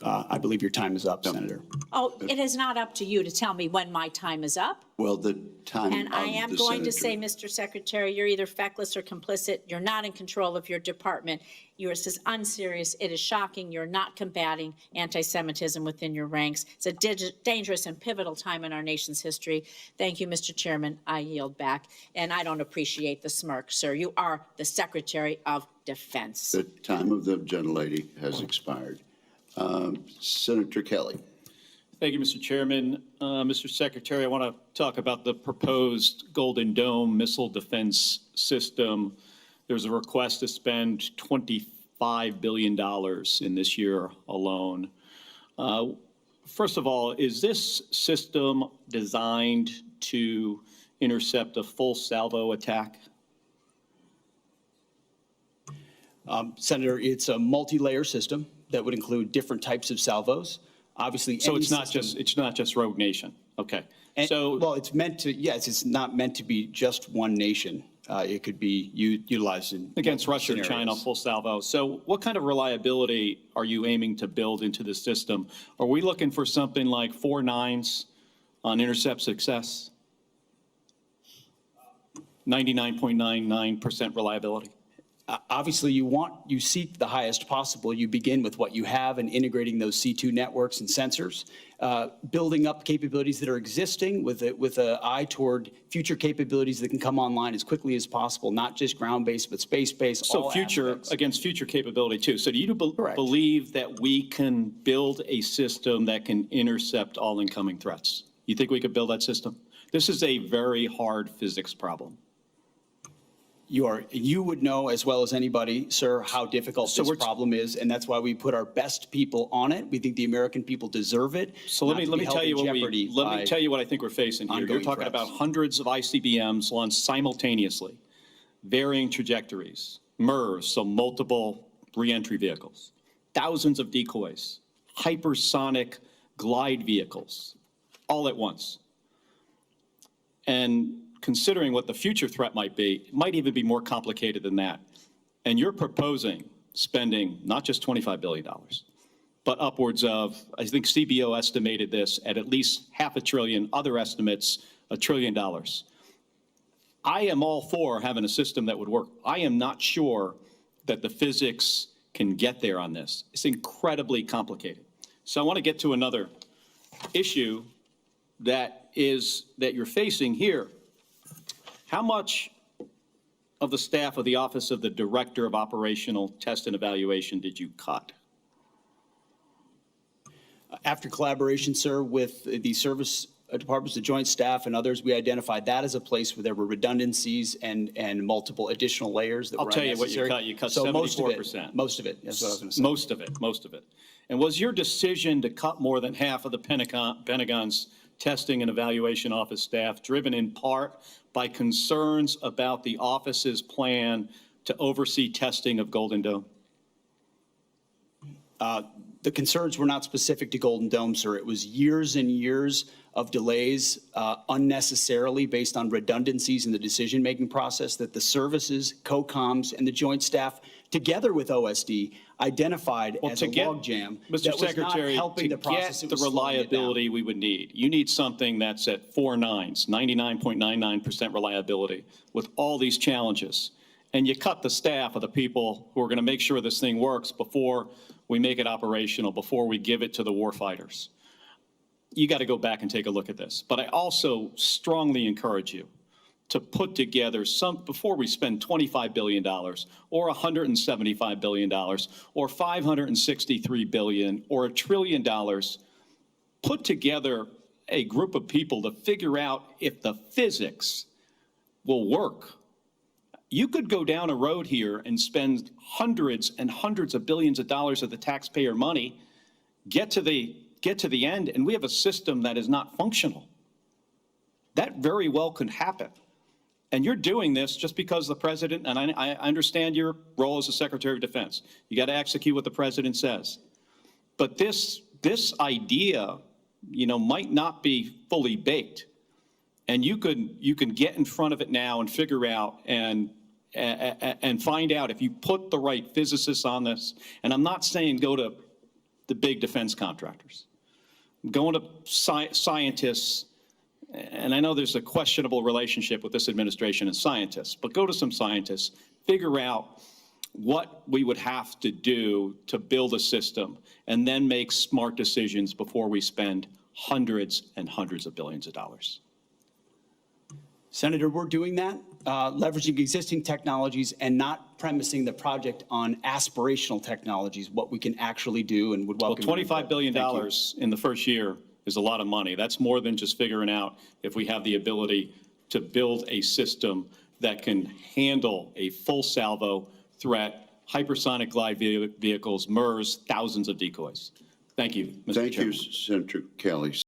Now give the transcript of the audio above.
I believe your time is up, Senator. Oh, it is not up to you to tell me when my time is up. Well, the time And I am going to say, senator. Mr. Secretary, you're either feckless or complicit. You're not in control of your department. Yours is unserious. It is shocking. You're not combating anti-Semitism within your ranks. It's a dangerous and pivotal time in our nation's history. Thank you, Mr. Chairman. I yield back. And I don't appreciate the smirk, sir. You are the Secretary of Defense. The time of the gentlelady has expired. Senator Kelly. Thank you, Mr. Chairman. Mr. Secretary, I want to talk about the proposed Golden Dome missile defense system. There's a request to spend $25 billion in this year alone. First of all, is this system designed to intercept a full salvo attack? Senator, it's a multi-layer system that would include different types of salvos. Obviously, so it's not just Rogue Nation. Okay. And, so well, it's meant to. Yes, it's not meant to be just one nation. It could be utilized in against Russia scenarios. or China, full salvo. So what kind of reliability are you aiming to build into the system? Are we looking for something like 4 nines on intercept success? 99.99% reliability? Obviously, you seek the highest possible. You begin with what you have and integrating those C2 networks and sensors, building up capabilities that are existing with an eye toward future capabilities that can come online as quickly as possible, not just ground-based, but space-based. So against future capability too. So do you believe that we can build a system that can intercept all incoming threats? You think we could build that system? This is a very hard physics problem. You would know as well as anybody, sir, how difficult this problem is, and that's why we put our best people on it. We think the American people deserve it. So let me tell you what I think we're facing here. You're talking about hundreds of ICBMs launched simultaneously, varying trajectories, MIRVs, so multiple reentry vehicles, thousands of decoys, hypersonic glide vehicles, all at once. And considering what the future threat might be, it might even be more complicated than that. And you're proposing spending not just $25 billion, but upwards of, I think CBO estimated this at least $500 billion, other estimates, $1 trillion. I am all for having a system that would work. I am not sure that the physics can get there on this. It's incredibly complicated. So I want to get to another issue that you're facing here. How much of the staff of the Office of the Director of Operational Test and Evaluation did you cut? After collaboration, sir, with the service departments, the Joint Staff, and others, we identified that as a place where there were redundancies and multiple additional layers that were unnecessary. I'll tell you what you cut. You cut 74%. Most of it. That's what I was going to say. Most of it. And was your decision to cut more than half of the Pentagon's testing and evaluation office staff driven in part by concerns about the office's plan to oversee testing of Golden Dome? The concerns were not specific to Golden Dome, sir. It was years and years of delays unnecessarily based on redundancies in the decision-making process that the services, COCOMs, and the Joint Staff, together with OSD, identified as a logjam that was not helping the process. To get the reliability we would need, you need something that's at 4 nines, 99.99% reliability, with all these challenges. And you cut the staff of the people who are going to make sure this thing works before we make it operational, before we give it to the warfighters. You got to go back and take a look at this. But I also strongly encourage you to put together before we spend $25 billion or $175 billion or $563 billion or $1 trillion, put together a group of people to figure out if the physics will work. You could go down a road here and spend hundreds and hundreds of billions of dollars of the taxpayer money, get to the end, and we have a system that is not functional. That very well could happen. And you're doing this just because the president, and I understand your role as the Secretary of Defense. You got to execute what the president says. But this idea, might not be fully baked. And you can get in front of it now and figure out and find out if you put the right physicists on this. And I'm not saying go to the big defense contractors. Going to scientists, and I know there's a questionable relationship with this administration and scientists, but go to some scientists, figure out what we would have to do to build a system, and then make smart decisions before we spend hundreds and hundreds of billions of dollars. Senator, we're doing that, leveraging existing technologies and not premising the project on aspirational technologies, what we can actually do, and would Well, welcome. $25 billion in the first year is a lot of money. That's more than just figuring out if we have the ability to build a system that can handle a full salvo threat, hypersonic glide vehicles, MERS, thousands of decoys. Thank you, Mr. Thank you, Chairman. Senator Kelly.